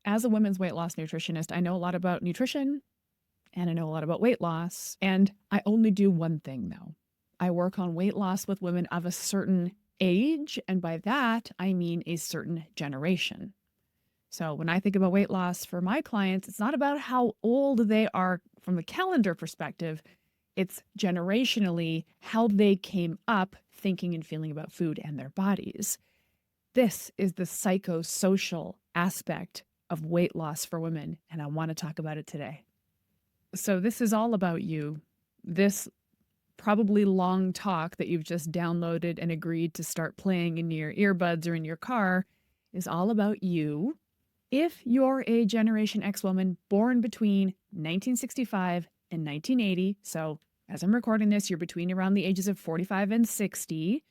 as a women's weight loss nutritionist, I know a lot about nutrition and I know a lot about weight loss. And I only do one thing though. I work on weight loss with women of a certain age. And by that, I mean a certain generation. So when I think about weight loss for my clients, it's not about how old they are from the calendar perspective. It's generationally how they came up thinking and feeling about food and their bodies. This is the psychosocial aspect of weight loss for women, and I want to talk about it today. So this is all about you. This probably long talk that you've just downloaded and agreed to start playing in your earbuds or in your car is all about you. If you're a Generation X woman born between 1965 and 1980, so as I'm recording this, you're between around the ages of 45 and 60,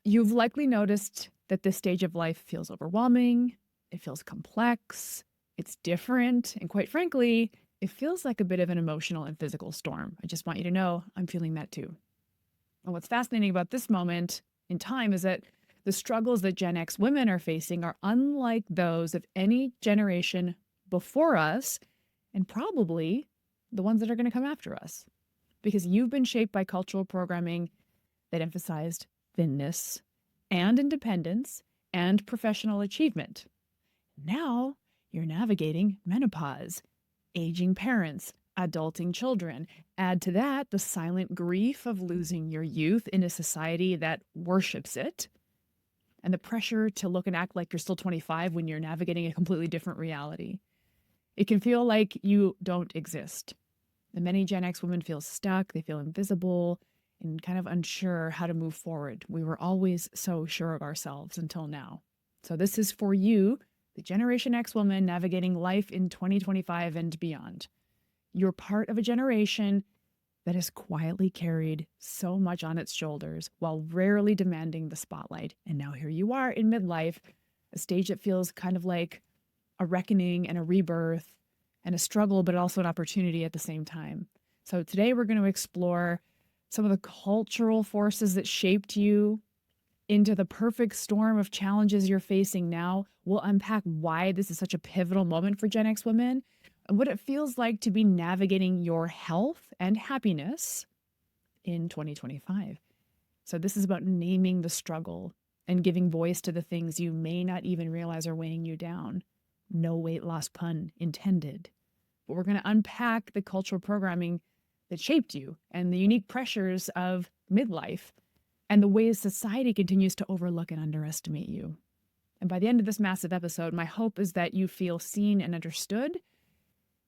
you've likely noticed that this stage of life feels overwhelming, it feels complex, it's different, and quite frankly, it feels like a bit of an emotional and physical storm. I just want you to know I'm feeling that too. And what's fascinating about this moment in time is that the struggles that Gen X women are facing are unlike those of any generation before us, and probably the ones that are going to come after us. Because you've been shaped by cultural programming that emphasized thinness and independence and professional achievement. Now you're navigating menopause, aging parents, adulting children. Add to that the silent grief of losing your youth in a society that worships it, and the pressure to look and act like you're still 25 when you're navigating a completely different reality. It can feel like you don't exist. And many Gen X women feel stuck, they feel invisible, and kind of unsure how to move forward. We were always so sure of ourselves until now. So this is for you, the Generation X woman navigating life in 2025 and beyond. You're part of a generation that has quietly carried so much on its shoulders while rarely demanding the spotlight. And now here you are in midlife, a stage that feels kind of like a reckoning and a rebirth and a struggle, but also an opportunity at the same time. So today we're going to explore some of the cultural forces that shaped you into the perfect storm of challenges you're facing now. We'll unpack why this is such a pivotal moment for Gen X women and what it feels like to be navigating your health and happiness in 2025. So this is about naming the struggle and giving voice to the things you may not even realize are weighing you down. No weight loss pun intended. But we're going to unpack the cultural programming that shaped you and the unique pressures of midlife and the ways society continues to overlook and underestimate you. And by the end of this massive episode, my hope is that you feel seen and understood,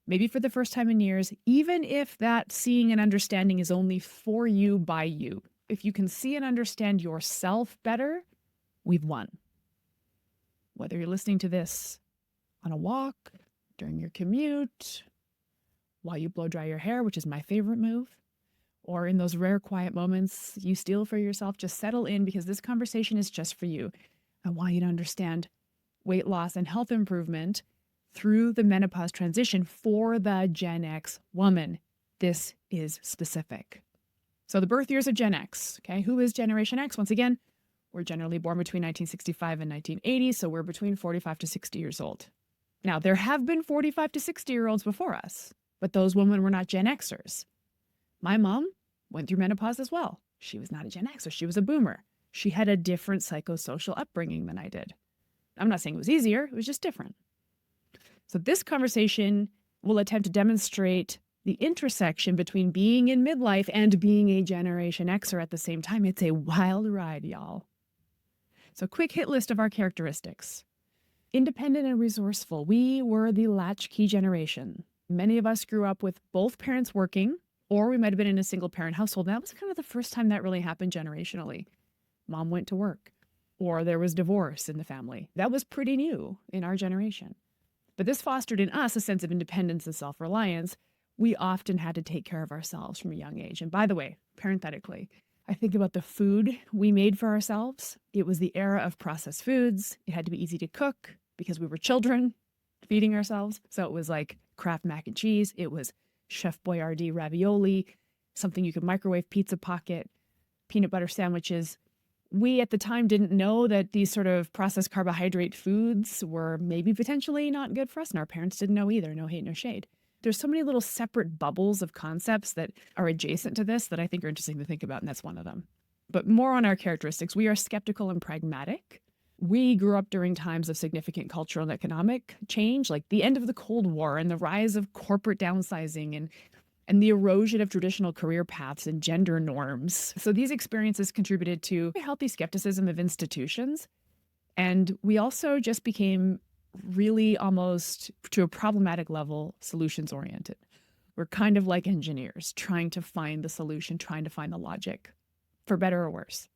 maybe for the first time in years, even if that seeing and understanding is only for you by you. If you can see and understand yourself better, we've won. Whether you're listening to this on a walk, during your commute, while you blow dry your hair, which is my favorite move, or in those rare quiet moments you steal for yourself, just settle in because this conversation is just for you. I want you to understand weight loss and health improvement through the menopause transition for the Gen X woman. This is specific. So the birth years of Gen X, okay? Who is Generation X? Once again, we're generally born between 1965 and 1980, so we're between 45 to 60 years old. Now, there have been 45 to 60-year-olds before us, but those women were not Gen Xers. My mom went through menopause as well. She was not a Gen Xer. She was a boomer. She had a different psychosocial upbringing than I did. I'm not saying it was easier. It was just different. So this conversation will attempt to demonstrate the intersection between being in midlife and being a Generation Xer at the same time. It's a wild ride, y'all. So quick hit list of our characteristics. Independent and resourceful. We were the latchkey generation. Many of us grew up with both parents working, or we might have been in a single parent household. That was kind of the first time that really happened generationally. Mom went to work, or there was divorce in the family. That was pretty new in our generation. But this fostered in us a sense of independence and self-reliance. We often had to take care of ourselves from a young age. And by the way, parenthetically, I think about the food we made for ourselves. It was the era of processed foods. It had to be easy to cook because we were children feeding ourselves. So it was like Kraft mac and cheese. It was Chef Boyardee ravioli, something you could microwave, pizza pocket, peanut butter sandwiches. We at the time didn't know that these sort of processed carbohydrate foods were maybe potentially not good for us, and our parents didn't know either. No hate, no shade. There's so many little separate bubbles of concepts that are adjacent to this that I think are interesting to think about, and that's one of them. But more on our characteristics. We are skeptical and pragmatic. We grew up during times of significant cultural and economic change, like the end of the Cold War and the rise of corporate downsizing and the erosion of traditional career paths and gender norms. So these experiences contributed to a healthy skepticism of institutions. And we also just became really almost to a problematic level solutions oriented. We're kind of like engineers trying to find the solution, trying to find the logic, for better or worse.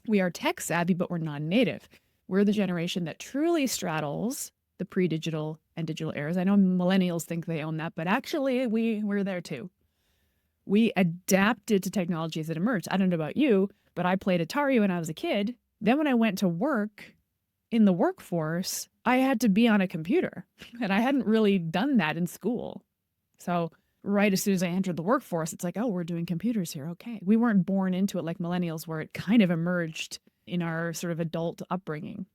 We are tech savvy, but we're non-native. We're the generation that truly straddles the pre-digital and digital eras. I know millennials think they own that, but actually we're there too. We adapted to technologies that emerged. I don't know about you, but I played Atari when I was a kid. Then when I went to work in the workforce, I had to be on a computer, and I hadn't really done that in school. So right as soon as I entered the workforce, it's like, oh, we're doing computers here. Okay. We weren't born into it like millennials, where it kind of emerged in our sort of adult upbringing.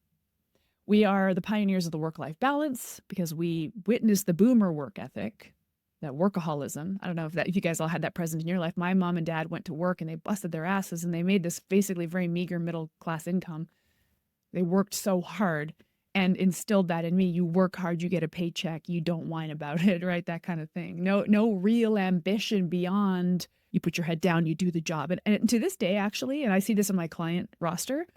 We are the pioneers of the work-life balance because we witnessed the boomer work ethic, that workaholism. I don't know if you guys all had that present in your life. My mom and dad went to work and they busted their asses and they made this basically very meager middle-class income. They worked so hard and instilled that in me. You work hard, you get a paycheck, you don't whine about it, right? That kind of thing. No real ambition beyond you put your head down, you do the job. And to this day, actually, and I see this in my client roster,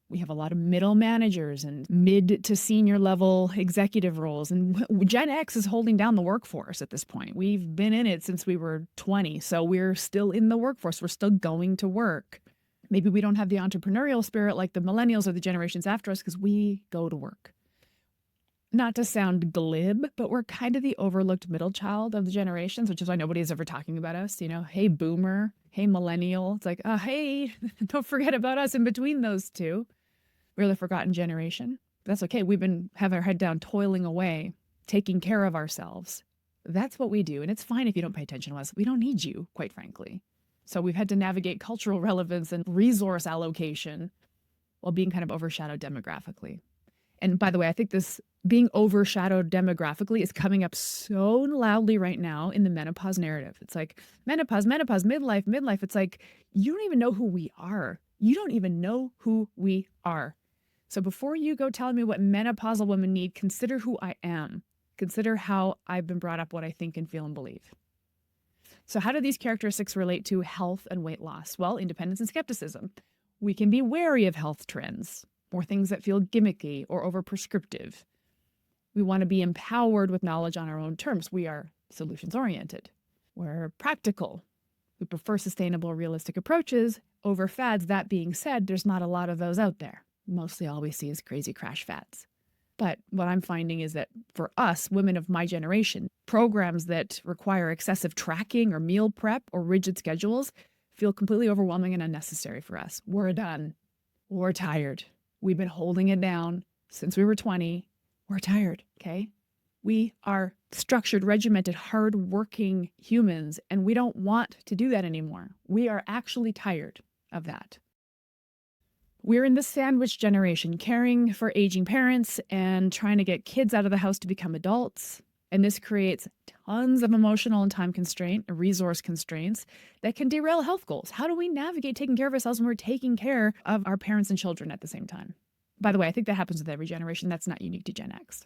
we have a lot of middle managers and mid to senior level executive roles. And Gen X is holding down the workforce at this point. We've been in it since we were 20. So we're still in the workforce. We're still going to work. Maybe we don't have the entrepreneurial spirit like the millennials or the generations after us because we go to work. Not to sound glib, but we're kind of the overlooked middle child of the generations, which is why nobody is ever talking about us. You know, hey, boomer, hey, millennial. It's like, hey, don't forget about us in between those two. We're the forgotten generation. That's okay. We've been having our head down, toiling away, taking care of ourselves. That's what we do. And it's fine if you don't pay attention to us. We don't need you, quite frankly. So we've had to navigate cultural relevance and resource allocation while being kind of overshadowed demographically. And by the way, I think this being overshadowed demographically is coming up so loudly right now in the menopause narrative. It's like menopause, midlife. It's like, you don't even know who we are. You don't even know who we are. So before you go telling me what menopausal women need, consider who I am. Consider how I've been brought up, what I think and feel and believe. So how do these characteristics relate to health and weight loss? Well, independence and skepticism. We can be wary of health trends or things that feel gimmicky or over-prescriptive. We want to be empowered with knowledge on our own terms. We are solutions-oriented. We're practical. We prefer sustainable, realistic approaches over fads. That being said, there's not a lot of those out there. Mostly all we see is crazy crash fads. But what I'm finding is that for us, women of my generation, programs that require excessive tracking or meal prep or rigid schedules feel completely overwhelming and unnecessary for us. We're done. We're tired. We've been holding it down since we were 20. We're tired, okay? We are structured, regimented, hard-working humans, and we don't want to do that anymore. We are actually tired of that. We're in the sandwich generation, caring for aging parents and trying to get kids out of the house to become adults. And this creates tons of emotional and time constraint, resource constraints that can derail health goals. How do we navigate taking care of ourselves when we're taking care of our parents and children at the same time? By the way, I think that happens with every generation. That's not unique to Gen X.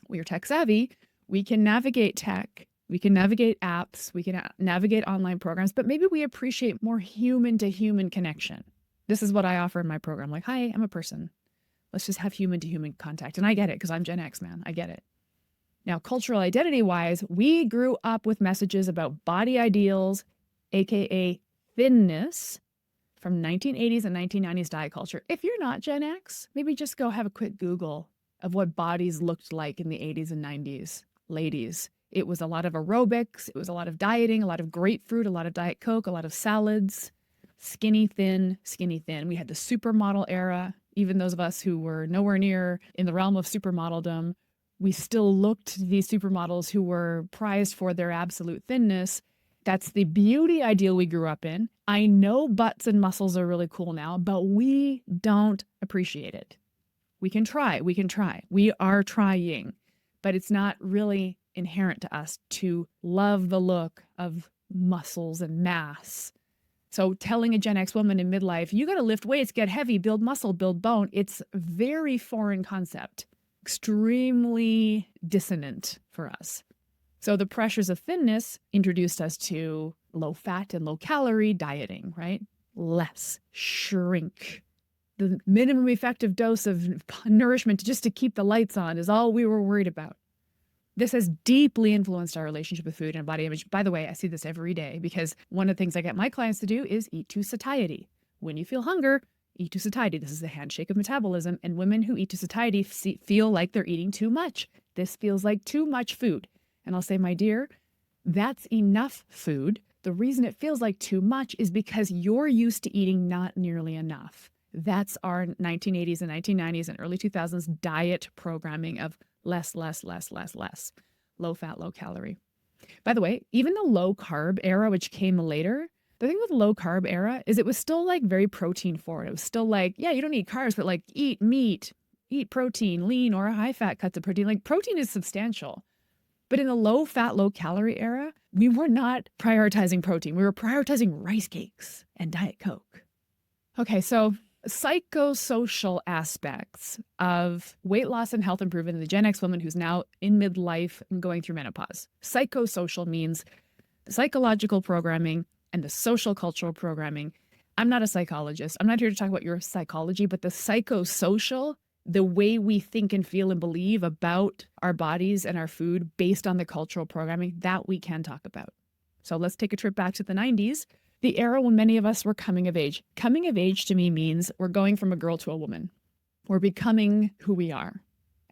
We are tech savvy. We can navigate tech. We can navigate apps. We can navigate online programs, but maybe we appreciate more human to human connection. This is what I offer in my program. Like, hi, I'm a person. Let's just have human to human contact. And I get it because I'm Gen X, man. I get it. Now, cultural identity wise, we grew up with messages about body ideals, AKA thinness, from 1980s and 1990s diet culture. If you're not Gen X, maybe just go have a quick Google of what bodies looked like in the 80s and 90s. Ladies, it was a lot of aerobics. It was a lot of dieting, a lot of grapefruit, a lot of Diet Coke, a lot of salads. Skinny, thin, skinny, thin. We had the supermodel era. Even those of us who were nowhere near in the realm of supermodeldom, we still looked to these supermodels who were prized for their absolute thinness. That's the beauty ideal we grew up in. I know butts and muscles are really cool now, but we don't appreciate it. We can try. We can try. We are trying, but it's not really inherent to us to love the look of muscles and mass. So telling a Gen X woman in midlife, you got to lift weights, get heavy, build muscle, build bone, it's a very foreign concept, extremely dissonant for us. So the pressures of thinness introduced us to low fat and low calorie dieting, right? Less, shrink. The minimum effective dose of nourishment just to keep the lights on is all we were worried about. This has deeply influenced our relationship with food and body image. By the way, I see this every day because one of the things I get my clients to do is eat to satiety. When you feel hunger, eat to satiety. This is the handshake of metabolism. And women who eat to satiety feel like they're eating too much. This feels like too much food. And I'll say, my dear, that's enough food. The reason it feels like too much is because you're used to eating not nearly enough. That's our 1980s and 1990s and early 2000s diet programming of less, less, less, less, less. Low fat, low calorie. By the way, even the low carb era, which came later, the thing with low carb era is it was still like very protein forward. It was still like, yeah, you don't eat carbs, but like eat meat, eat protein, lean or high fat cuts of protein. Like protein is substantial. But in the low fat, low calorie era, we were not prioritizing protein. We were prioritizing rice cakes and Diet Coke. Okay, so psychosocial aspects of weight loss and health improvement in the Gen X woman who's now in midlife and going through menopause. Psychosocial means the psychological programming and the social cultural programming. I'm not a psychologist. I'm not here to talk about your psychology, but the psychosocial, the way we think and feel and believe about our bodies and our food based on the cultural programming, that we can talk about. So let's take a trip back to the 90s. The era when many of us were coming of age. Coming of age to me means we're going from a girl to a woman. We're becoming who we are.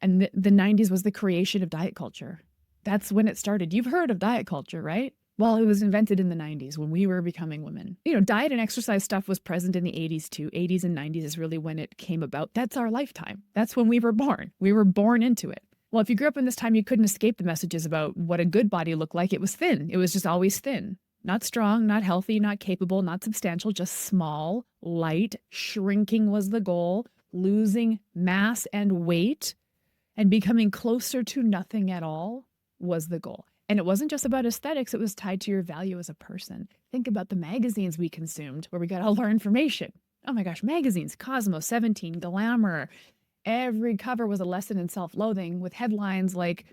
And the 90s was the creation of diet culture. That's when it started. You've heard of diet culture, right? Well, it was invented in the 90s when we were becoming women. You know, diet and exercise stuff was present in the 80s too. 80s and 90s is really when it came about. That's our lifetime. That's when we were born. We were born into it. Well, if you grew up in this time, you couldn't escape the messages about what a good body looked like. It was thin. It was just always thin. Not strong, not healthy, not capable, not substantial, just small, light. Shrinking was the goal, losing mass and weight, and becoming closer to nothing at all was the goal. And it wasn't just about aesthetics, it was tied to your value as a person. Think about the magazines we consumed where we got all our information. Oh my gosh, magazines, Cosmo, 17, Glamour. Every cover was a lesson in self-loathing with headlines like,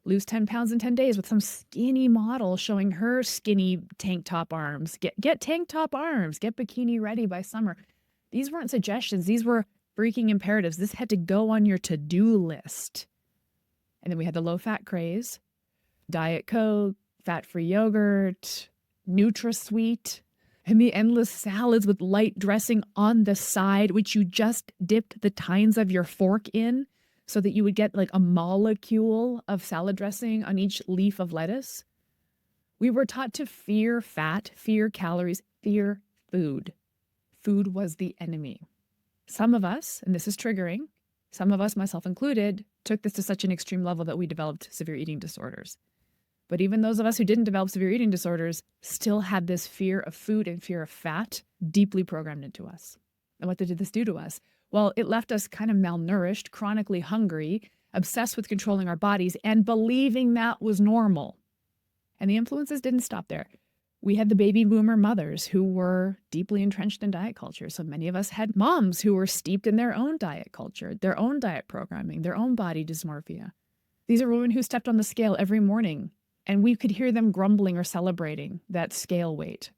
lose 10 pounds in 10 days with some skinny model showing her skinny tank top arms. Get tank top arms. Get bikini ready by summer. These weren't suggestions. These were freaking imperatives. This had to go on your to-do list. And then we had the low-fat craze. Diet Coke, fat-free yogurt, NutraSweet, and the endless salads with light dressing on the side, which you just dipped the tines of your fork in, so that you would get like a molecule of salad dressing on each leaf of lettuce. We were taught to fear fat, fear calories, fear food. Food was the enemy. Some of us, and this is triggering, some of us, myself included, took this to such an extreme level that we developed severe eating disorders. But even those of us who didn't develop severe eating disorders still had this fear of food and fear of fat deeply programmed into us. And what did this do to us? Well, it left us kind of malnourished, chronically hungry, obsessed with controlling our bodies and believing that was normal. And the influences didn't stop there. We had the baby boomer mothers who were deeply entrenched in diet culture. So many of us had moms who were steeped in their own diet culture, their own diet programming, their own body dysmorphia. These are women who stepped on the scale every morning, and we could hear them grumbling or celebrating that scale weight.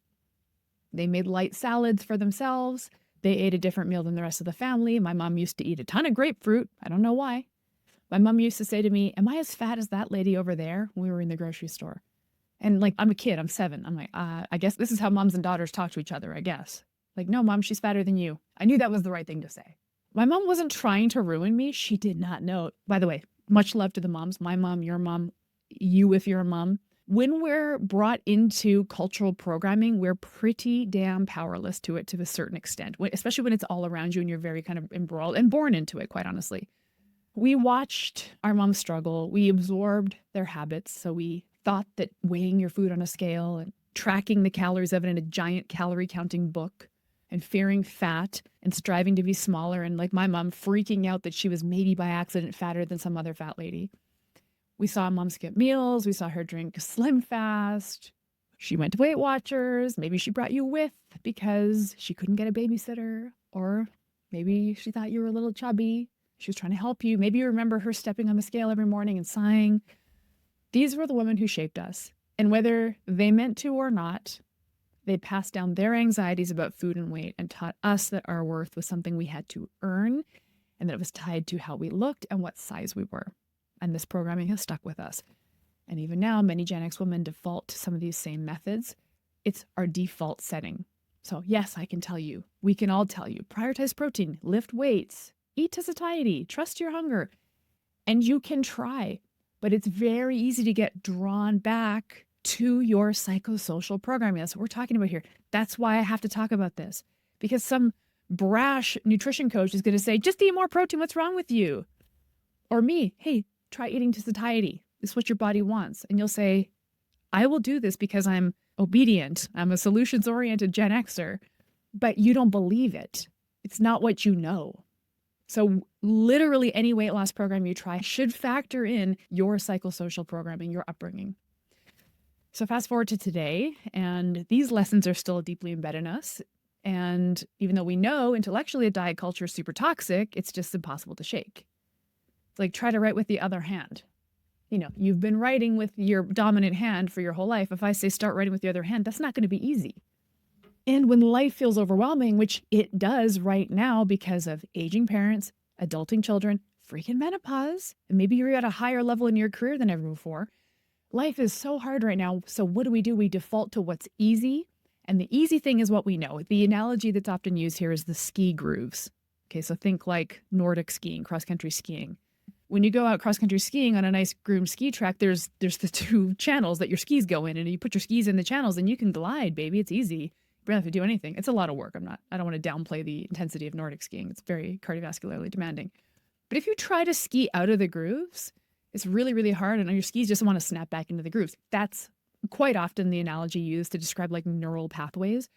They made light salads for themselves. They ate a different meal than the rest of the family. My mom used to eat a ton of grapefruit. I don't know why. My mom used to say to me, am I as fat as that lady over there when we were in the grocery store? And like, I'm a kid, I'm 7. I'm like, I guess this is how moms and daughters talk to each other, I guess. Like, no, mom, she's fatter than you. I knew that was the right thing to say. My mom wasn't trying to ruin me. She did not know. By the way, much love to the moms. My mom, your mom, you if you're a mom. When we're brought into cultural programming, we're pretty damn powerless to it to a certain extent, especially when it's all around you and you're very kind of embroiled and born into it, quite honestly. We watched our moms struggle. We absorbed their habits. So we thought that weighing your food on a scale and tracking the calories of it in a giant calorie counting book and fearing fat and striving to be smaller. And like my mom freaking out that she was maybe by accident fatter than some other fat lady. We saw mom skip meals. We saw her drink Slim Fast. She went to Weight Watchers. Maybe she brought you with because she couldn't get a babysitter. Or maybe she thought you were a little chubby. She was trying to help you. Maybe you remember her stepping on the scale every morning and sighing. These were the women who shaped us. And whether they meant to or not, they passed down their anxieties about food and weight and taught us that our worth was something we had to earn and that it was tied to how we looked and what size we were. And this programming has stuck with us. And even now, many Gen X women default to some of these same methods. It's our default setting. So yes, I can tell you, we can all tell you, prioritize protein, lift weights, eat to satiety, trust your hunger. And you can try, but it's very easy to get drawn back to your psychosocial programming. That's what we're talking about here. That's why I have to talk about this, because some brash nutrition coach is going to say, just eat more protein. What's wrong with you? Or me, hey, try eating to satiety. This is what your body wants. And you'll say, I will do this because I'm obedient. I'm a solutions-oriented Gen Xer, but you don't believe it. It's not what you know. So literally any weight loss program you try should factor in your psychosocial programming, your upbringing. So fast forward to today, and these lessons are still deeply embedded in us. And even though we know intellectually a diet culture is super toxic, it's just impossible to shake. It's like try to write with the other hand. You know, you've been writing with your dominant hand for your whole life. If I say start writing with the other hand, that's not going to be easy. And when life feels overwhelming, which it does right now because of aging parents, adulting children, freaking menopause, and maybe you're at a higher level in your career than ever before, life is so hard right now. So what do? We default to what's easy. And the easy thing is what we know. The analogy that's often used here is the ski grooves. Okay, so think like Nordic skiing, cross-country skiing. When you go out cross-country skiing on a nice groomed ski track, there's the two channels that your skis go in, and you put your skis in the channels and you can glide, baby. It's easy. You don't have to do anything. It's a lot of work. I don't want to downplay the intensity of Nordic skiing. It's very cardiovascularly demanding. But if you try to ski out of the grooves, it's really, really hard, and your skis just want to snap back into the grooves. That's quite often the analogy used to describe like neural pathways,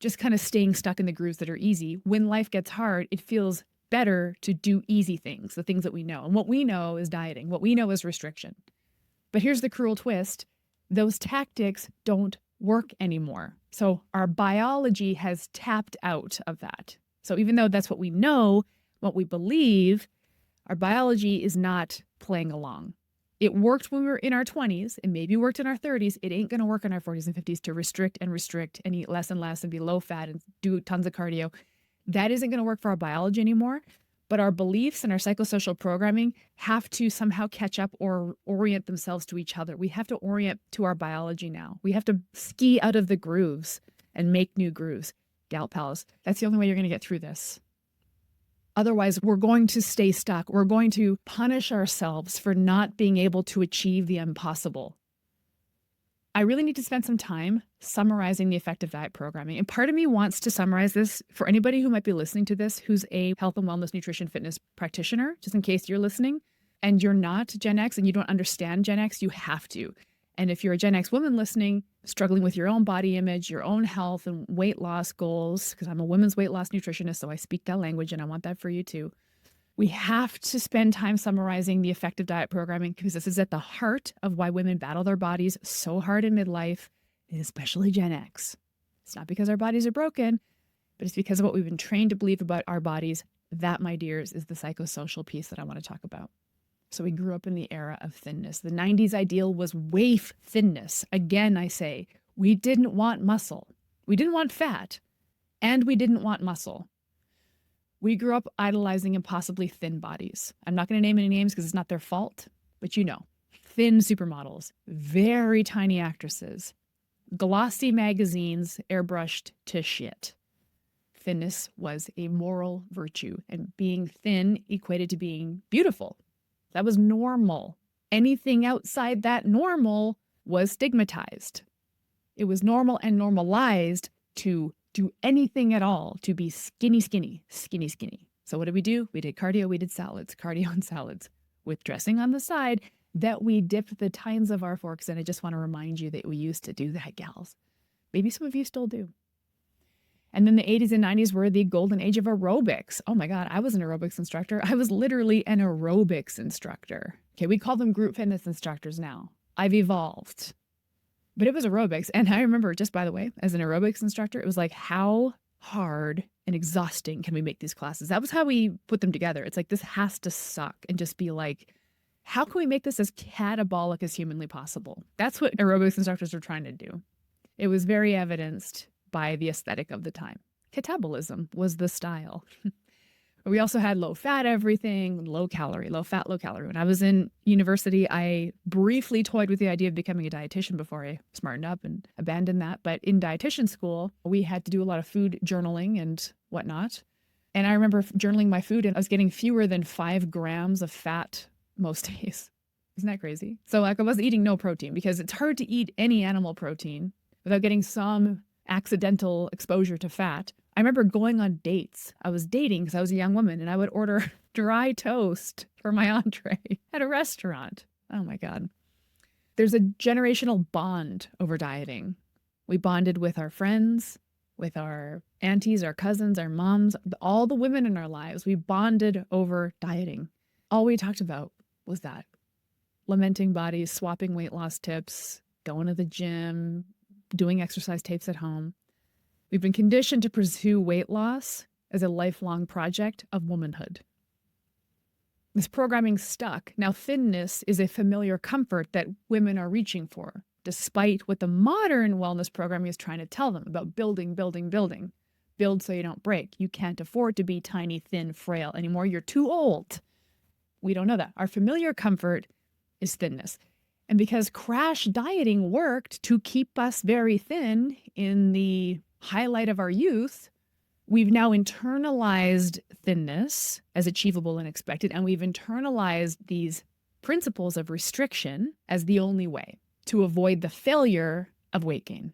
just kind of staying stuck in the grooves that are easy. When life gets hard, it feels better to do easy things, the things that we know. And what we know is dieting. What we know is restriction. But here's the cruel twist. Those tactics don't work anymore. So our biology has tapped out of that. So even though that's what we know, what we believe, our biology is not playing along. It worked when we were in our 20s and maybe worked in our 30s. It ain't going to work in our 40s and 50s to restrict and eat less and less and be low fat and do tons of cardio. That isn't going to work for our biology anymore, but our beliefs and our psychosocial programming have to somehow catch up or orient themselves to each other. We have to orient to our biology now. We have to ski out of the grooves and make new grooves. Gal pals, that's the only way you're going to get through this. Otherwise, we're going to stay stuck. We're going to punish ourselves for not being able to achieve the impossible. I really need to spend some time summarizing the effective diet programming. And part of me wants to summarize this for anybody who might be listening to this, who's a health and wellness nutrition fitness practitioner, just in case you're listening and you're not Gen X and you don't understand Gen X, you have to. And if you're a Gen X woman listening, struggling with your own body image, your own health and weight loss goals, because I'm a women's weight loss nutritionist, so I speak that language and I want that for you too. We have to spend time summarizing the effective diet programming because this is at the heart of why women battle their bodies so hard in midlife, especially Gen X. It's not because our bodies are broken, but it's because of what we've been trained to believe about our bodies. That, my dears, is the psychosocial piece that I want to talk about. So we grew up in the era of thinness. The 90s ideal was waif thinness. Again, I say, we didn't want muscle. We didn't want fat, and we didn't want muscle. We grew up idolizing impossibly thin bodies. I'm not going to name any names because it's not their fault, but you know, thin supermodels, very tiny actresses, glossy magazines airbrushed to shit. Thinness was a moral virtue, and being thin equated to being beautiful. That was normal. Anything outside that normal was stigmatized. It was normal and normalized to do anything at all, to be skinny, skinny, skinny, skinny. So what did we do? We did cardio, we did salads, cardio and salads with dressing on the side that we dipped the tines of our forks in. I just want to remind you that we used to do that, gals. Maybe some of you still do. And then the 80s and 90s were the golden age of aerobics. Oh my God, I was an aerobics instructor. I was literally an aerobics instructor. Okay, we call them group fitness instructors now. I've evolved. But it was aerobics. And I remember, just by the way, as an aerobics instructor, it was like, how hard and exhausting can we make these classes? That was how we put them together. It's like, this has to suck, and just be like, how can we make this as catabolic as humanly possible? That's what aerobics instructors are trying to do. It was very evidenced by the aesthetic of the time. Catabolism was the style. We also had low fat everything, low calorie, low fat, low calorie. When I was in university, I briefly toyed with the idea of becoming a dietitian before I smartened up and abandoned that. But in dietitian school, we had to do a lot of food journaling and whatnot. And I remember journaling my food, and I was getting fewer than 5 grams of fat most days. Isn't that crazy? So like, I was eating no protein, because it's hard to eat any animal protein without getting some accidental exposure to fat. I remember going on dates. I was dating because I was a young woman, and I would order dry toast for my entree at a restaurant. Oh my God. There's a generational bond over dieting. We bonded with our friends, with our aunties, our cousins, our moms, all the women in our lives. We bonded over dieting. All we talked about was that. Lamenting bodies, swapping weight loss tips, going to the gym, doing exercise tapes at home. We've been conditioned to pursue weight loss as a lifelong project of womanhood. This programming stuck. Now, thinness is a familiar comfort that women are reaching for, despite what the modern wellness programming is trying to tell them about building, building, building. Build so you don't break. You can't afford to be tiny, thin, frail anymore. You're too old. We don't know that. Our familiar comfort is thinness. And because crash dieting worked to keep us very thin in the highlight of our youth, we've now internalized thinness as achievable and expected, and we've internalized these principles of restriction as the only way to avoid the failure of weight gain.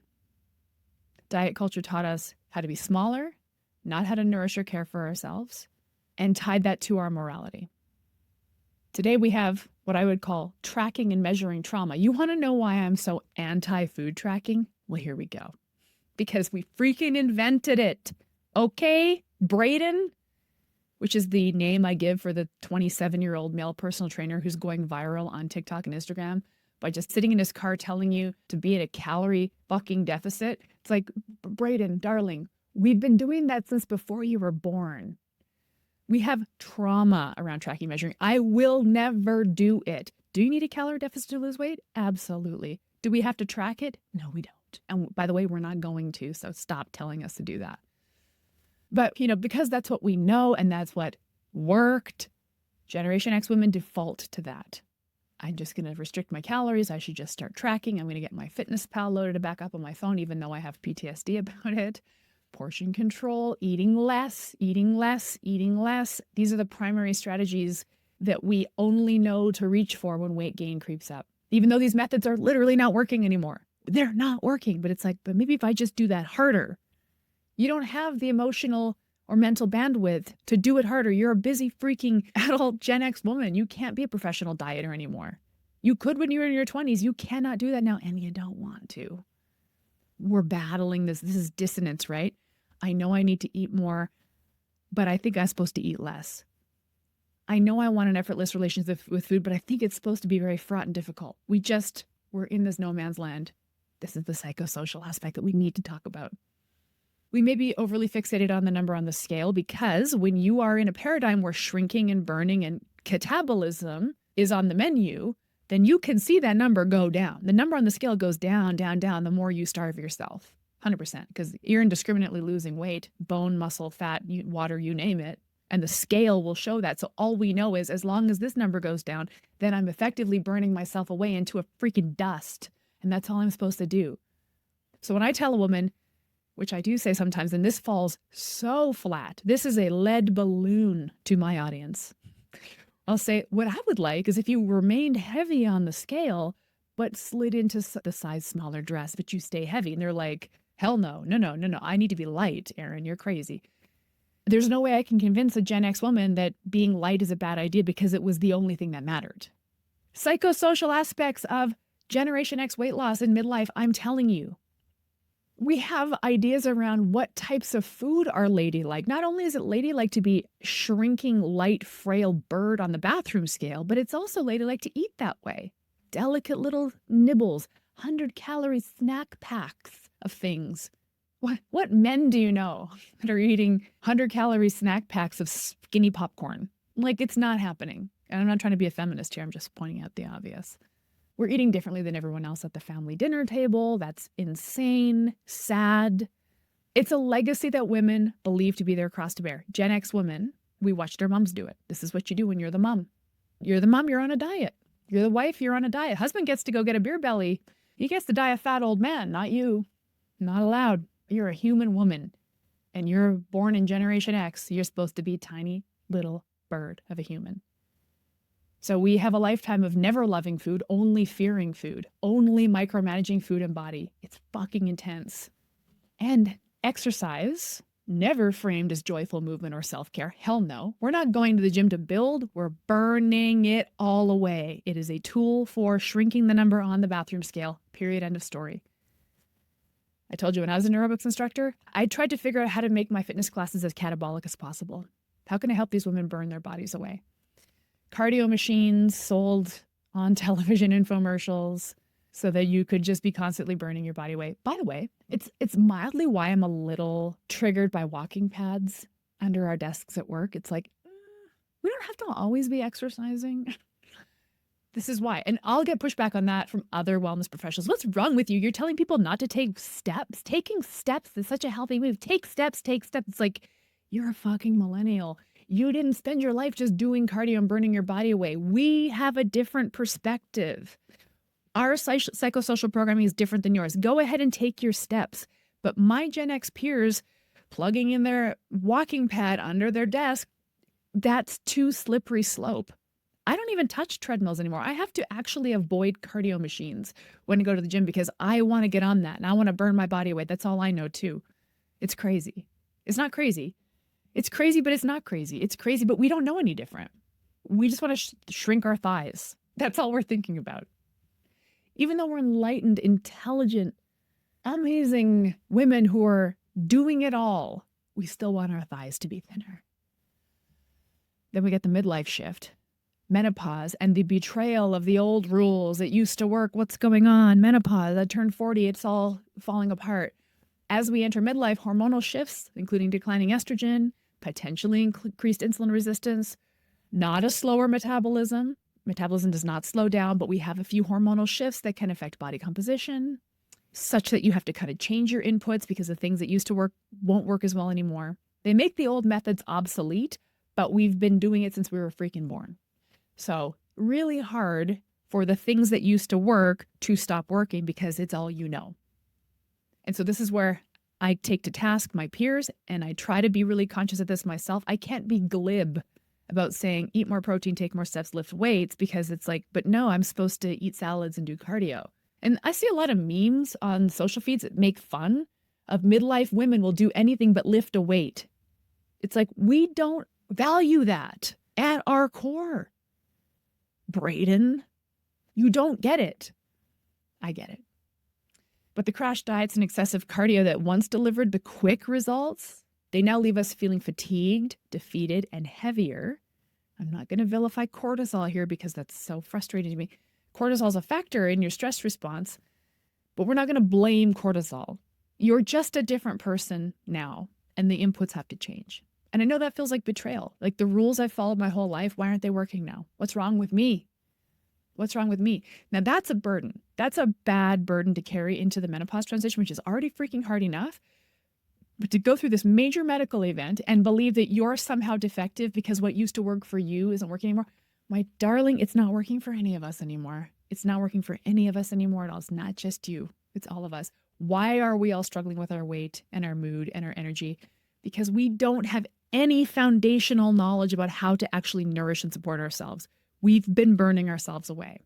Diet culture taught us how to be smaller, not how to nourish or care for ourselves, and tied that to our morality. Today we have what I would call tracking and measuring trauma. You want to know why I'm so anti-food tracking? Well, here we go. Because we freaking invented it. Okay, Braden, which is the name I give for the 27-year-old male personal trainer who's going viral on TikTok and Instagram by just sitting in his car telling you to be at a calorie fucking deficit. It's like, Braden, darling, we've been doing that since before you were born. We have trauma around tracking, measuring. I will never do it. Do you need a calorie deficit to lose weight? Absolutely. Do we have to track it? No, we don't. And by the way, we're not going to, so stop telling us to do that. But, because that's what we know and that's what worked, Generation X women default to that. I'm just going to restrict my calories. I should just start tracking. I'm going to get my Fitness Pal loaded back up on my phone, even though I have PTSD about it. Portion control, eating less, eating less, eating less. These are the primary strategies that we only know to reach for when weight gain creeps up. Even though these methods are literally not working anymore. They're not working, but it's like, but maybe if I just do that harder. You don't have the emotional or mental bandwidth to do it harder. You're a busy freaking adult Gen X woman. You can't be a professional dieter anymore. You could when you were in your 20s. You cannot do that now, and you don't want to. We're battling this. This is dissonance, right? I know I need to eat more, but I think I'm supposed to eat less. I know I want an effortless relationship with food, but I think it's supposed to be very fraught and difficult. We're in this no man's land. This is the psychosocial aspect that we need to talk about. We may be overly fixated on the number on the scale because when you are in a paradigm where shrinking and burning and catabolism is on the menu, then you can see that number go down. The number on the scale goes down, down, down, the more you starve yourself. 100%, because you're indiscriminately losing weight, bone, muscle, fat, water, you name it. And the scale will show that. So all we know is as long as this number goes down, then I'm effectively burning myself away into a freaking dust. And that's all I'm supposed to do. So when I tell a woman, which I do say sometimes, and this falls so flat, this is a lead balloon to my audience. I'll say, what I would like is if you remained heavy on the scale, but slid into the size smaller dress, but you stay heavy. And they're like, hell no, no. I need to be light, Erin, you're crazy. There's no way I can convince a Gen X woman that being light is a bad idea because it was the only thing that mattered. Psychosocial aspects of Generation X weight loss in midlife, I'm telling you. We have ideas around what types of food are ladylike. Not only is it ladylike to be shrinking, light, frail bird on the bathroom scale, but it's also ladylike to eat that way. Delicate little nibbles, 100-calorie snack packs of things. What men do you know that are eating 100-calorie snack packs of skinny popcorn? Like, it's not happening. And I'm not trying to be a feminist here. I'm just pointing out the obvious. We're eating differently than everyone else at the family dinner table. That's insane, sad. It's a legacy that women believe to be their cross to bear. Gen X women, we watched our moms do it. This is what you do when you're the mom. You're the mom, you're on a diet. You're the wife, you're on a diet. Husband gets to go get a beer belly. He gets to die a fat old man, not you. Not allowed. You're a human woman. And you're born in Generation X. You're supposed to be a tiny little bird of a human. So we have a lifetime of never loving food, only fearing food, only micromanaging food and body. It's fucking intense. And exercise, never framed as joyful movement or self-care. Hell no. We're not going to the gym to build. We're burning it all away. It is a tool for shrinking the number on the bathroom scale. Period. End of story. I told you when I was an aerobics instructor, I tried to figure out how to make my fitness classes as catabolic as possible. How can I help these women burn their bodies away? Cardio machines sold on television infomercials so that you could just be constantly burning your body weight. By the way, it's mildly why I'm a little triggered by walking pads under our desks at work. It's like, we don't have to always be exercising. This is why. And I'll get pushback on that from other wellness professionals. What's wrong with you? You're telling people not to take steps. Taking steps is such a healthy move. Take steps, take steps. It's like, you're a fucking millennial. You didn't spend your life just doing cardio and burning your body away. We have a different perspective. Our psychosocial programming is different than yours. Go ahead and take your steps. But my Gen X peers plugging in their walking pad under their desk, that's too slippery slope. I don't even touch treadmills anymore. I have to actually avoid cardio machines when I go to the gym because I want to get on that and I want to burn my body away. That's all I know too. It's crazy. It's not crazy. It's crazy, but it's not crazy. It's crazy, but we don't know any different. We just want to shrink our thighs. That's all we're thinking about. Even though we're enlightened, intelligent, amazing women who are doing it all, we still want our thighs to be thinner. Then we get the midlife shift, menopause, and the betrayal of the old rules. It used to work. What's going on? Menopause. I turned 40. It's all falling apart. As we enter midlife, hormonal shifts, including declining estrogen, potentially increased insulin resistance, not a slower metabolism. Metabolism does not slow down, but we have a few hormonal shifts that can affect body composition, such that you have to kind of change your inputs because the things that used to work won't work as well anymore. They make the old methods obsolete, but we've been doing it since we were freaking born. So really hard for the things that used to work to stop working because it's all you know. And so this is where I take to task my peers and I try to be really conscious of this myself. I can't be glib about saying eat more protein, take more steps, lift weights, because it's like, but no, I'm supposed to eat salads and do cardio. And I see a lot of memes on social feeds that make fun of midlife women will do anything but lift a weight. It's like, we don't value that at our core. Braden, you don't get it. I get it. But the crash diets and excessive cardio that once delivered the quick results, they now leave us feeling fatigued, defeated, and heavier. I'm not going to vilify cortisol here because that's so frustrating to me. Cortisol is a factor in your stress response, but we're not going to blame cortisol. You're just a different person now, and the inputs have to change. And I know that feels like betrayal. Like the rules I've followed my whole life, why aren't they working now? What's wrong with me? What's wrong with me? Now that's a burden. That's a bad burden to carry into the menopause transition, which is already freaking hard enough. But to go through this major medical event and believe that you're somehow defective because what used to work for you isn't working anymore. My darling, it's not working for any of us anymore. It's not working for any of us anymore at all. It's not just you. It's all of us. Why are we all struggling with our weight and our mood and our energy? Because we don't have any foundational knowledge about how to actually nourish and support ourselves. We've been burning ourselves away.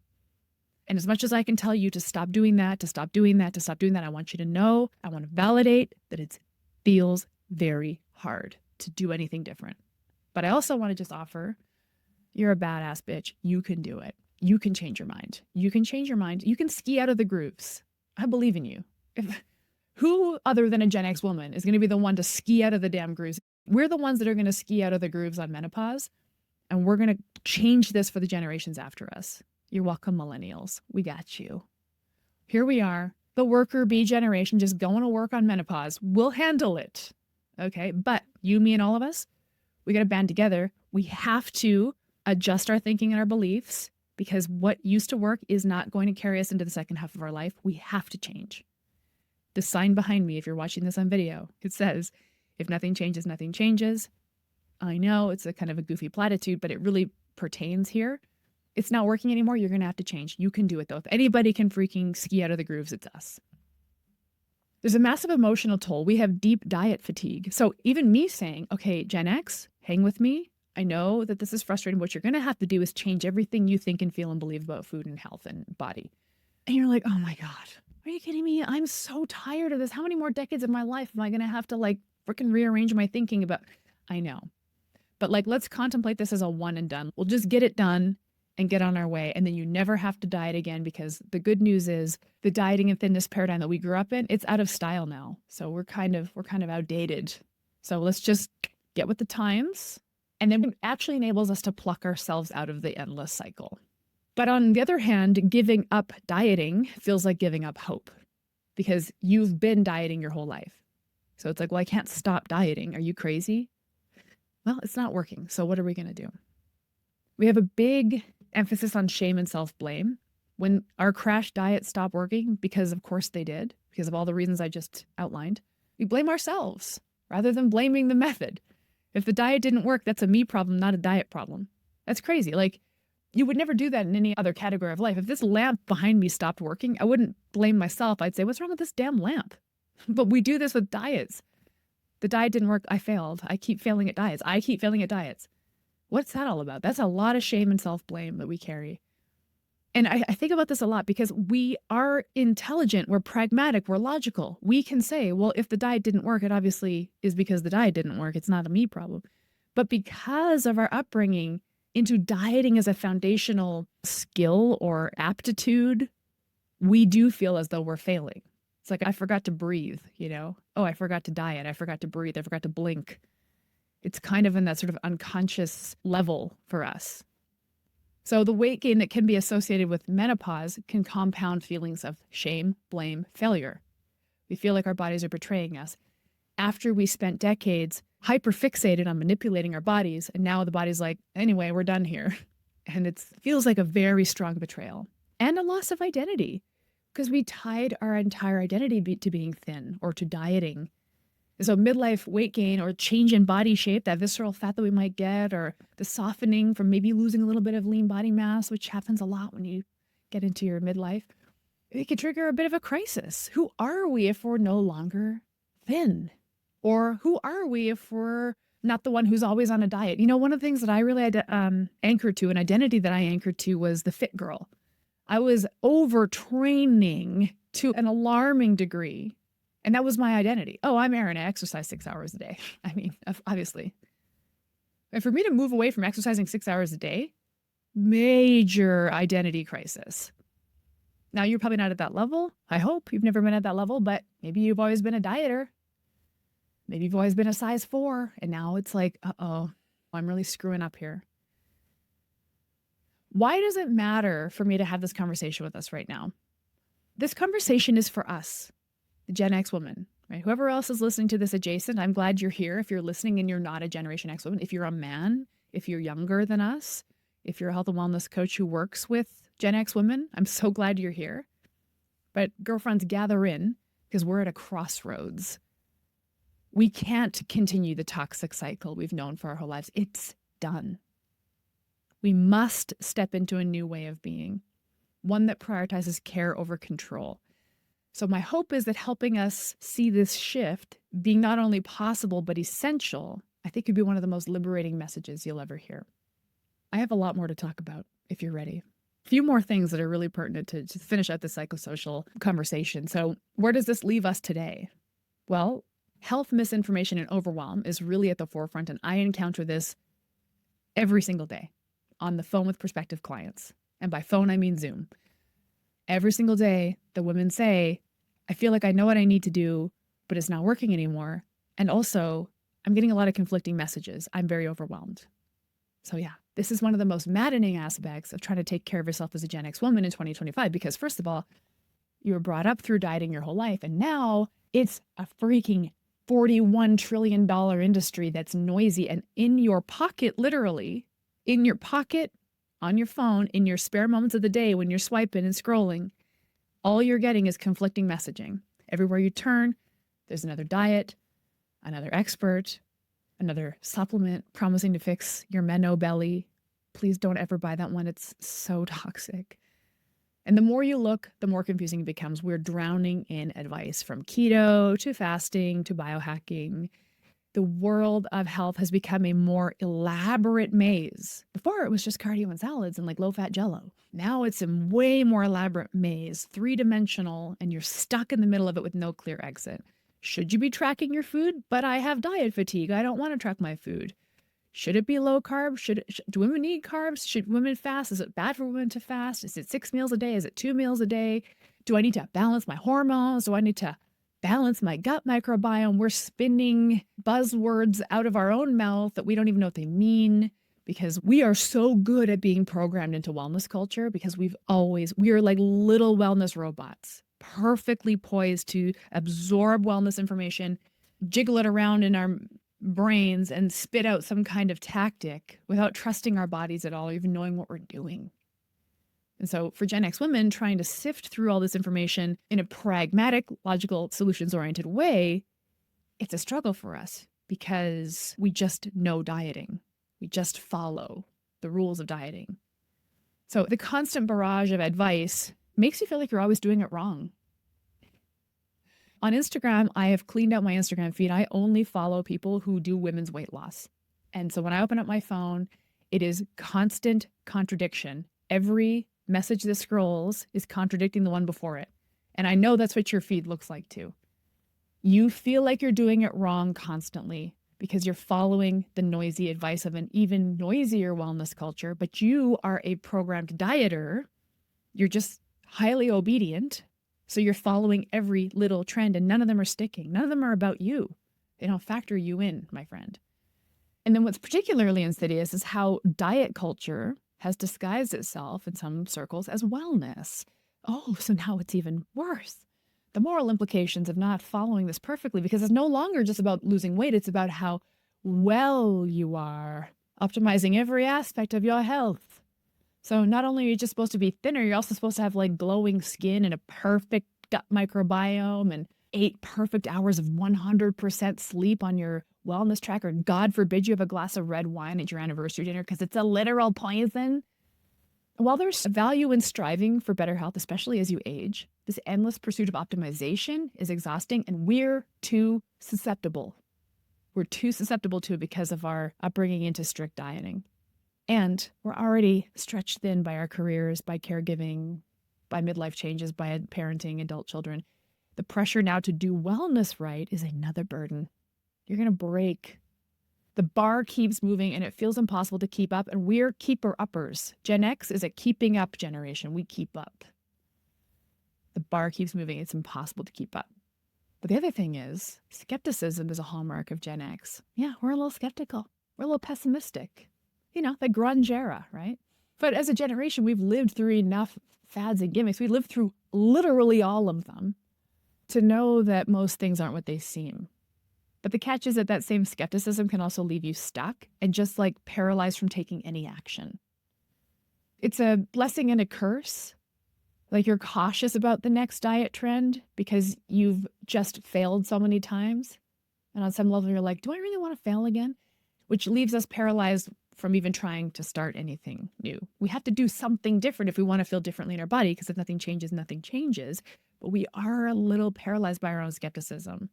And as much as I can tell you to stop doing that, to stop doing that, to stop doing that, I want you to know, I want to validate that it feels very hard to do anything different. But I also want to just offer, you're a badass bitch. You can do it. You can change your mind. You can change your mind. You can ski out of the grooves. I believe in you. Who other than a Gen X woman is going to be the one to ski out of the damn grooves? We're the ones that are going to ski out of the grooves on menopause, and we're going to change this for the generations after us. You're welcome, millennials. We got you. Here we are, the worker bee generation, just going to work on menopause. We'll handle it. Okay. But you, me, and all of us, we got to band together. We have to adjust our thinking and our beliefs, because what used to work is not going to carry us into the second half of our life. We have to change. The sign behind me, if you're watching this on video, it says, if nothing changes, nothing changes. I know it's a kind of a goofy platitude, but it really pertains here. It's not working anymore. You're going to have to change. You can do it though. If anybody can freaking ski out of the grooves, it's us. There's a massive emotional toll. We have deep diet fatigue. So even me saying, okay, Gen X, hang with me. I know that this is frustrating. What you're going to have to do is change everything you think and feel and believe about food and health and body. And you're like, oh my God, are you kidding me? I'm so tired of this. How many more decades of my life am I going to have to like freaking rearrange my thinking about? I know. But like, let's contemplate this as a one and done. We'll just get it done and get on our way. And then you never have to diet again, because the good news is the dieting and thinness paradigm that we grew up in, it's out of style now. So we're kind of outdated. So let's just get with the times. And then it actually enables us to pluck ourselves out of the endless cycle. But on the other hand, giving up dieting feels like giving up hope, because you've been dieting your whole life. So it's like, well, I can't stop dieting. Are you crazy? Well, it's not working. So what are we going to do? We have a big emphasis on shame and self-blame. When our crash diets stop working, because of course they did, because of all the reasons I just outlined, we blame ourselves rather than blaming the method. If the diet didn't work, that's a me problem, not a diet problem. That's crazy. Like, you would never do that in any other category of life. If this lamp behind me stopped working, I wouldn't blame myself. I'd say, what's wrong with this damn lamp? But we do this with diets. The diet didn't work. I failed. I keep failing at diets. I keep failing at diets. What's that all about? That's a lot of shame and self-blame that we carry. And I think about this a lot, because we are intelligent, we're pragmatic, we're logical. We can say, well, if the diet didn't work, it obviously is because the diet didn't work. It's not a me problem. But because of our upbringing into dieting as a foundational skill or aptitude, we do feel as though we're failing. It's like, I forgot to breathe, you know? Oh, I forgot to diet. I forgot to breathe. I forgot to blink. It's kind of in that sort of unconscious level for us. So the weight gain that can be associated with menopause can compound feelings of shame, blame, failure. We feel like our bodies are betraying us after we spent decades hyperfixated on manipulating our bodies. And now the body's like, anyway, we're done here. And it feels like a very strong betrayal and a loss of identity, because we tied our entire identity to being thin or to dieting. So midlife weight gain or change in body shape, that visceral fat that we might get, or the softening from maybe losing a little bit of lean body mass, which happens a lot when you get into your midlife, it could trigger a bit of a crisis. Who are we if we're no longer thin? Or who are we if we're not the one who's always on a diet? You know, one of the things that I really anchored to, an identity that I anchored to, was the fit girl. I was overtraining to an alarming degree. And that was my identity. Oh, I'm Erin. I exercise 6 hours a day. I mean, obviously. And for me to move away from exercising 6 hours a day, major identity crisis. Now, you're probably not at that level. I hope you've never been at that level, but maybe you've always been a dieter. Maybe you've always been a size 4, and now it's like, uh-oh, I'm really screwing up here. Why does it matter for me to have this conversation with us right now? This conversation is for us, the Gen X woman, right? Whoever else is listening to this adjacent, I'm glad you're here. If you're listening and you're not a Generation X woman, if you're a man, if you're younger than us, if you're a health and wellness coach who works with Gen X women, I'm so glad you're here. But girlfriends, gather in, because we're at a crossroads. We can't continue the toxic cycle we've known for our whole lives. It's done. We must step into a new way of being, one that prioritizes care over control. So my hope is that helping us see this shift being not only possible, but essential, I think could be one of the most liberating messages you'll ever hear. I have a lot more to talk about if you're ready. A few more things that are really pertinent to finish out the psychosocial conversation. So where does this leave us today? Well, health misinformation and overwhelm is really at the forefront, and I encounter this every single day on the phone with prospective clients. And by phone, I mean Zoom. Every single day, the women say, I feel like I know what I need to do, but it's not working anymore. And also, I'm getting a lot of conflicting messages. I'm very overwhelmed. So yeah, this is one of the most maddening aspects of trying to take care of yourself as a Gen X woman in 2025, because first of all, you were brought up through dieting your whole life, and now it's a freaking $41 trillion industry that's noisy and in your pocket, literally, in your pocket, on your phone, in your spare moments of the day when you're swiping and scrolling. All you're getting is conflicting messaging. Everywhere you turn, there's another diet, another expert, another supplement promising to fix your meno belly. Please don't ever buy that one. It's so toxic. And the more you look, the more confusing it becomes. We're drowning in advice from keto to fasting to biohacking. The world of health has become a more elaborate maze. Before it was just cardio and salads and like low-fat jello. Now it's a way more elaborate maze, three-dimensional, and you're stuck in the middle of it with no clear exit. Should you be tracking your food? But I have diet fatigue. I don't want to track my food. Should it be low carb? Do women need carbs? Should women fast? Is it bad for women to fast? Is it 6 meals a day? Is it 2 meals a day? Do I need to balance my hormones? Do I need to balance my gut microbiome? We're spinning buzzwords out of our own mouth that we don't even know what they mean, because we are so good at being programmed into wellness culture, because we are like little wellness robots, perfectly poised to absorb wellness information, jiggle it around in our brains and spit out some kind of tactic without trusting our bodies at all, or even knowing what we're doing. And so for Gen X women, trying to sift through all this information in a pragmatic, logical, solutions-oriented way, it's a struggle for us because we just know dieting. We just follow the rules of dieting. So the constant barrage of advice makes you feel like you're always doing it wrong. On Instagram, I have cleaned out my Instagram feed. I only follow people who do women's weight loss. And so when I open up my phone, it is constant contradiction. Every message that scrolls is contradicting the one before it. And I know that's what your feed looks like too. You feel like you're doing it wrong constantly because you're following the noisy advice of an even noisier wellness culture, but you are a programmed dieter. You're just highly obedient. So you're following every little trend and none of them are sticking. None of them are about you. They don't factor you in, my friend. And then what's particularly insidious is how diet culture has disguised itself in some circles as wellness. Oh, so now it's even worse. The moral implications of not following this perfectly, because it's no longer just about losing weight. It's about how well you are, optimizing every aspect of your health. So not only are you just supposed to be thinner, you're also supposed to have like glowing skin and a perfect gut microbiome and 8 perfect hours of 100% sleep on your wellness tracker. God forbid you have a glass of red wine at your anniversary dinner because it's a literal poison. While there's value in striving for better health, especially as you age, this endless pursuit of optimization is exhausting and we're too susceptible. We're too susceptible to it because of our upbringing into strict dieting. And we're already stretched thin by our careers, by caregiving, by midlife changes, by parenting adult children. The pressure now to do wellness right is another burden. You're going to break. The bar keeps moving and it feels impossible to keep up. And we're keeper-uppers. Gen X is a keeping up generation. We keep up. The bar keeps moving. It's impossible to keep up. But the other thing is, skepticism is a hallmark of Gen X. Yeah, we're a little skeptical. We're a little pessimistic. You know, the grunge era, right? But as a generation, we've lived through enough fads and gimmicks. We lived through literally all of them to know that most things aren't what they seem. But the catch is that that same skepticism can also leave you stuck and just like paralyzed from taking any action. It's a blessing and a curse. Like you're cautious about the next diet trend because you've just failed so many times. And on some level, you're like, do I really want to fail again? Which leaves us paralyzed from even trying to start anything new. We have to do something different if we want to feel differently in our body, because if nothing changes, nothing changes. But we are a little paralyzed by our own skepticism.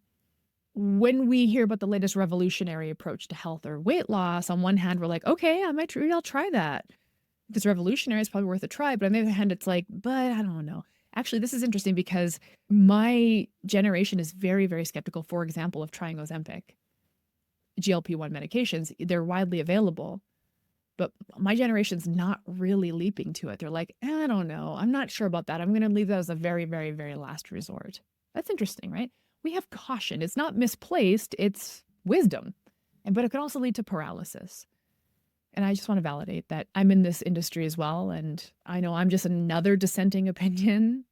When we hear about the latest revolutionary approach to health or weight loss, on one hand, we're like, okay, I'll try that. If it's revolutionary, it's probably worth a try. But on the other hand, it's like, but I don't know. Actually, this is interesting because my generation is very, very skeptical, for example, of trying Ozempic. GLP-1 medications, they're widely available. But my generation's not really leaping to it. They're like, I don't know. I'm not sure about that. I'm going to leave that as a very, very, very last resort. That's interesting, right? we have caution. It's not misplaced, it's wisdom. But it can also lead to paralysis. And I just want to validate that I'm in this industry as well. And I know I'm just another dissenting opinion.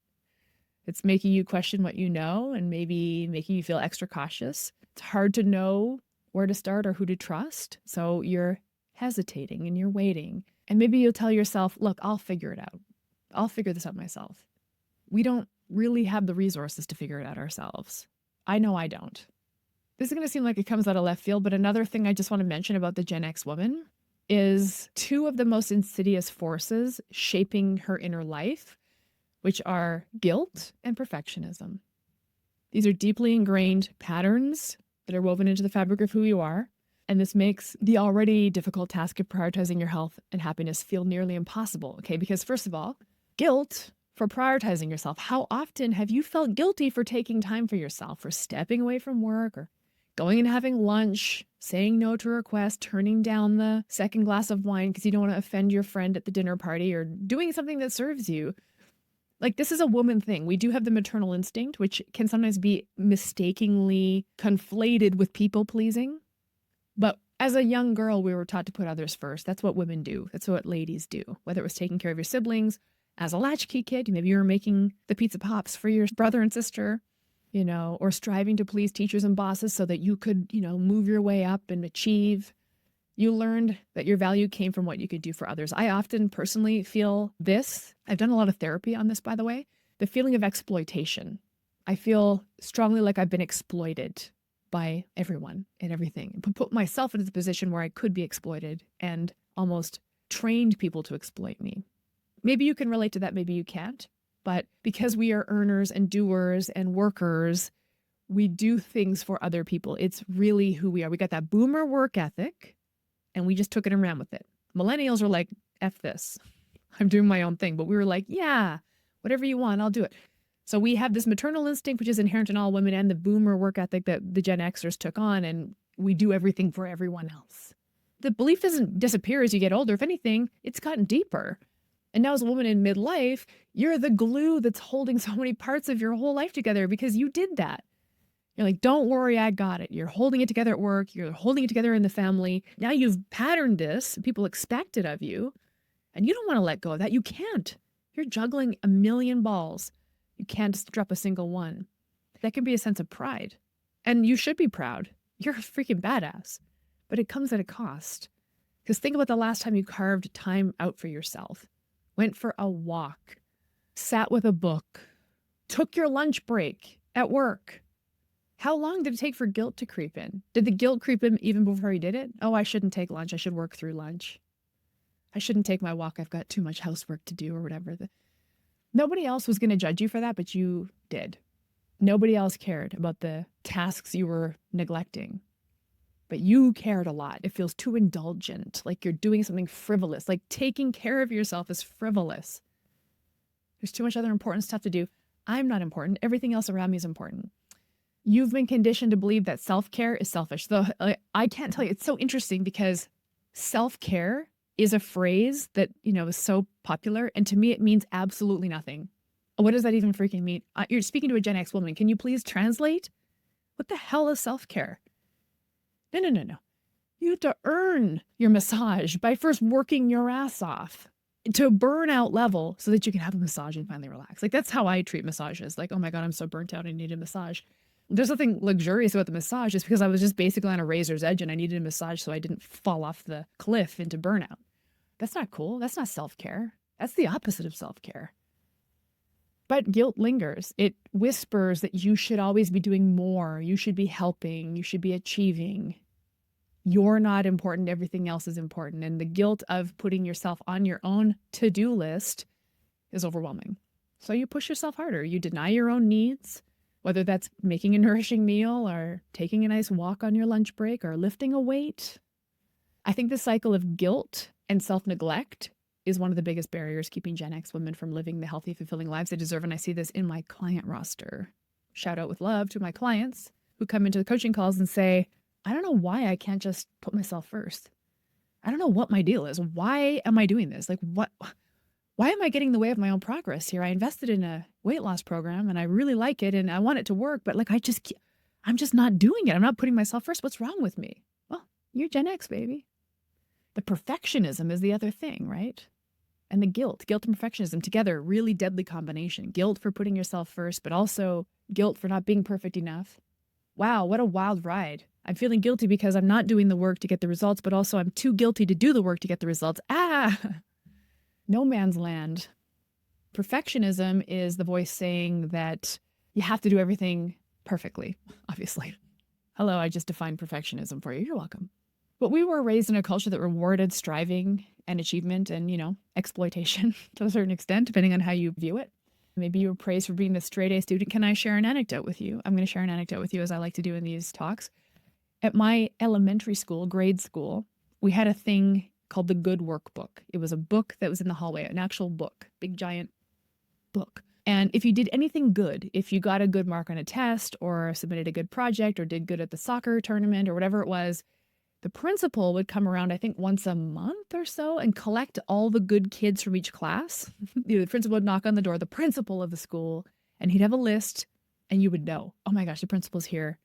It's making you question what you know and maybe making you feel extra cautious. It's hard to know where to start or who to trust. So you're hesitating and you're waiting. And maybe you'll tell yourself, look, I'll figure it out. I'll figure this out myself. We don't really have the resources to figure it out ourselves. I know I don't. This is going to seem like it comes out of left field, but another thing I just want to mention about the Gen X woman is two of the most insidious forces shaping her inner life, which are guilt and perfectionism. These are deeply ingrained patterns that are woven into the fabric of who you are. And this makes the already difficult task of prioritizing your health and happiness feel nearly impossible. Okay, because first of all, guilt for prioritizing yourself. How often have you felt guilty for taking time for yourself, for stepping away from work or going and having lunch, saying no to a request, turning down the second glass of wine because you don't want to offend your friend at the dinner party, or doing something that serves you? Like, this is a woman thing. We do have the maternal instinct, which can sometimes be mistakenly conflated with people pleasing. But as a young girl, we were taught to put others first. That's what women do. That's what ladies do. Whether it was taking care of your siblings, as a latchkey kid, maybe you were making the pizza pops for your brother and sister, or striving to please teachers and bosses so that you could, move your way up and achieve. You learned that your value came from what you could do for others. I often personally feel this. I've done a lot of therapy on this, by the way, the feeling of exploitation. I feel strongly like I've been exploited by everyone and everything. Put myself into the position where I could be exploited and almost trained people to exploit me. Maybe you can relate to that, maybe you can't. But because we are earners and doers and workers, we do things for other people. It's really who we are. We got that boomer work ethic, and we just took it and ran with it. Millennials are like, F this. I'm doing my own thing. But we were like, yeah, whatever you want, I'll do it. So we have this maternal instinct, which is inherent in all women, and the boomer work ethic that the Gen Xers took on, and we do everything for everyone else. The belief doesn't disappear as you get older. If anything, it's gotten deeper. And now as a woman in midlife, you're the glue that's holding so many parts of your whole life together because you did that. You're like, don't worry, I got it. You're holding it together at work. You're holding it together in the family. Now you've patterned this. People expect it of you. And you don't want to let go of that. You can't. You're juggling a million balls. You can't just drop a single one. That can be a sense of pride. And you should be proud. You're a freaking badass. But it comes at a cost. Because think about the last time you carved time out for yourself. Went for a walk. Sat with a book. Took your lunch break at work. How long did it take for guilt to creep in? Did the guilt creep in even before you did it? Oh, I shouldn't take lunch. I should work through lunch. I shouldn't take my walk. I've got too much housework to do or whatever. Nobody else was going to judge you for that, but you did. Nobody else cared about the tasks you were neglecting. But you cared a lot. It feels too indulgent, like you're doing something frivolous, like taking care of yourself is frivolous. There's too much other important stuff to do. I'm not important. Everything else around me is important. You've been conditioned to believe that self-care is selfish. Though I can't tell you, it's so interesting because self-care is a phrase that, is so popular. And to me, it means absolutely nothing. What does that even freaking mean? You're speaking to a Gen X woman. Can you please translate? What the hell is self-care? No. You have to earn your massage by first working your ass off to a burnout level so that you can have a massage and finally relax. Like, that's how I treat massages. Like, oh my God, I'm so burnt out. I need a massage. There's nothing luxurious about the massage just because I was just basically on a razor's edge and I needed a massage so I didn't fall off the cliff into burnout. That's not cool. That's not self-care. That's the opposite of self-care. But guilt lingers. It whispers that you should always be doing more. You should be helping. You should be achieving. You're not important. Everything else is important. And the guilt of putting yourself on your own to-do list is overwhelming. So you push yourself harder. You deny your own needs, whether that's making a nourishing meal or taking a nice walk on your lunch break or lifting a weight. I think the cycle of guilt and self-neglect is one of the biggest barriers keeping Gen X women from living the healthy, fulfilling lives they deserve. And I see this in my client roster. Shout out with love to my clients who come into the coaching calls and say, I don't know why I can't just put myself first. I don't know what my deal is. Why am I doing this? Like, why am I getting in the way of my own progress here? I invested in a weight loss program and I really like it and I want it to work, but like, I'm just not doing it. I'm not putting myself first. What's wrong with me? Well, you're Gen X, baby. The perfectionism is the other thing, right? And the guilt and perfectionism together, really deadly combination. Guilt for putting yourself first, but also guilt for not being perfect enough. Wow, what a wild ride. I'm feeling guilty because I'm not doing the work to get the results, but also I'm too guilty to do the work to get the results. No man's land. Perfectionism is the voice saying that you have to do everything perfectly, obviously. Hello, I just defined perfectionism for you. You're welcome. But we were raised in a culture that rewarded striving and achievement and, exploitation to a certain extent, depending on how you view it. Maybe you were praised for being the straight A student. Can I share an anecdote with you? I'm going to share an anecdote with you, as I like to do in these talks. At my elementary school, grade school, we had a thing called the Good Workbook. It was a book that was in the hallway, an actual book, big giant book. And if you did anything good, if you got a good mark on a test or submitted a good project or did good at the soccer tournament or whatever it was, the principal would come around, I think, once a month or so and collect all the good kids from each class. The principal would knock on the door, the principal of the school, and he'd have a list, and you would know, oh my gosh, the principal's here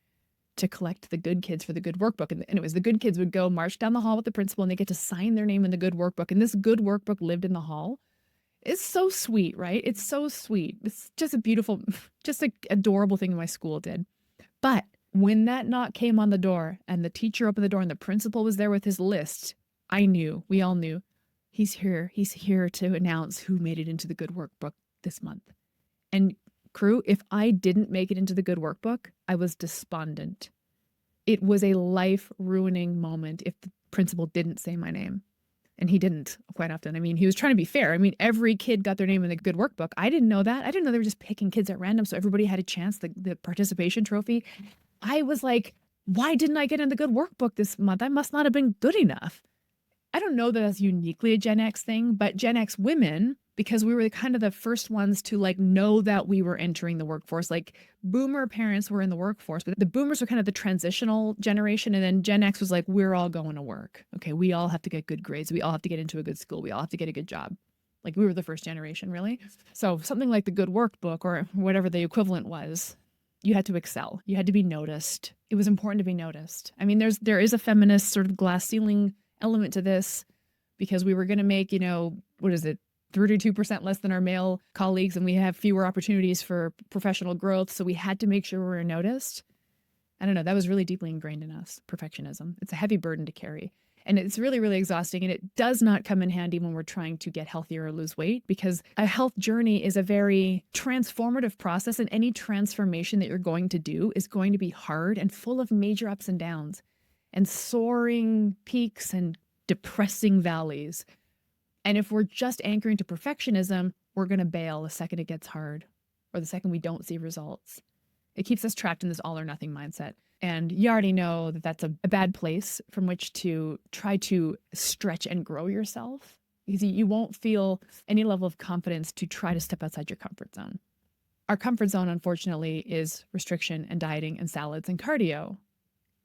to collect the good kids for the good workbook. And it was the good kids would go march down the hall with the principal, and they get to sign their name in the good workbook. And this good workbook lived in the hall. It's so sweet, right? It's so sweet. It's just a beautiful, just an adorable thing my school did. But when that knock came on the door and the teacher opened the door and the principal was there with his list, I knew, we all knew, he's here to announce who made it into the good workbook this month. And crew, if I didn't make it into the good workbook, I was despondent. It was a life-ruining moment if the principal didn't say my name. And he didn't quite often. I mean, he was trying to be fair. I mean, every kid got their name in the good workbook. I didn't know that. I didn't know they were just picking kids at random so everybody had a chance, the participation trophy. I was like, why didn't I get in the good workbook this month? I must not have been good enough. I don't know that that's uniquely a Gen X thing, but Gen X women, because we were kind of the first ones to know that we were entering the workforce. Like boomer parents were in the workforce, but the boomers were kind of the transitional generation. And then Gen X was like, we're all going to work. Okay, we all have to get good grades. We all have to get into a good school. We all have to get a good job. Like we were the first generation, really. So something like the good workbook or whatever the equivalent was, you had to excel. You had to be noticed. It was important to be noticed. I mean, there is a feminist sort of glass ceiling element to this because we were going to make, 32% less than our male colleagues, and we have fewer opportunities for professional growth. So we had to make sure we were noticed. I don't know. That was really deeply ingrained in us, perfectionism. It's a heavy burden to carry. And it's really, really exhausting. And it does not come in handy when we're trying to get healthier or lose weight, because a health journey is a very transformative process. And any transformation that you're going to do is going to be hard and full of major ups and downs and soaring peaks and depressing valleys. And if we're just anchoring to perfectionism, we're going to bail the second it gets hard or the second we don't see results. It keeps us trapped in this all or nothing mindset. And you already know that that's a bad place from which to try to stretch and grow yourself, because you won't feel any level of confidence to try to step outside your comfort zone. Our comfort zone, unfortunately, is restriction and dieting and salads and cardio.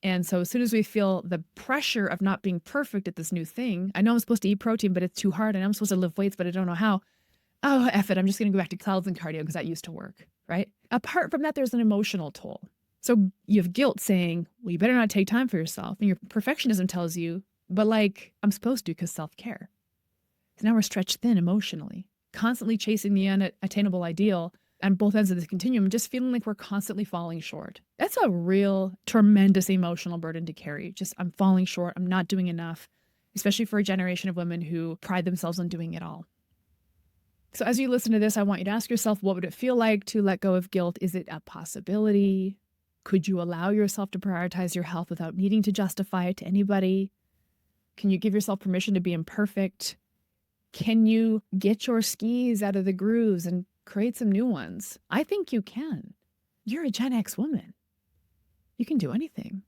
And so as soon as we feel the pressure of not being perfect at this new thing, I know I'm supposed to eat protein, but it's too hard. I know I'm supposed to lift weights, but I don't know how. Oh, F it. I'm just going to go back to salads and cardio because that used to work, right? Apart from that, there's an emotional toll. So you have guilt saying, well, you better not take time for yourself. And your perfectionism tells you, but I'm supposed to because self-care. So now we're stretched thin emotionally, constantly chasing the unattainable ideal on both ends of this continuum, just feeling like we're constantly falling short. That's a real tremendous emotional burden to carry. Just, I'm falling short. I'm not doing enough, especially for a generation of women who pride themselves on doing it all. So as you listen to this, I want you to ask yourself, what would it feel like to let go of guilt? Is it a possibility? Could you allow yourself to prioritize your health without needing to justify it to anybody? Can you give yourself permission to be imperfect? Can you get your skis out of the grooves and create some new ones? I think you can. You're a Gen X woman. You can do anything.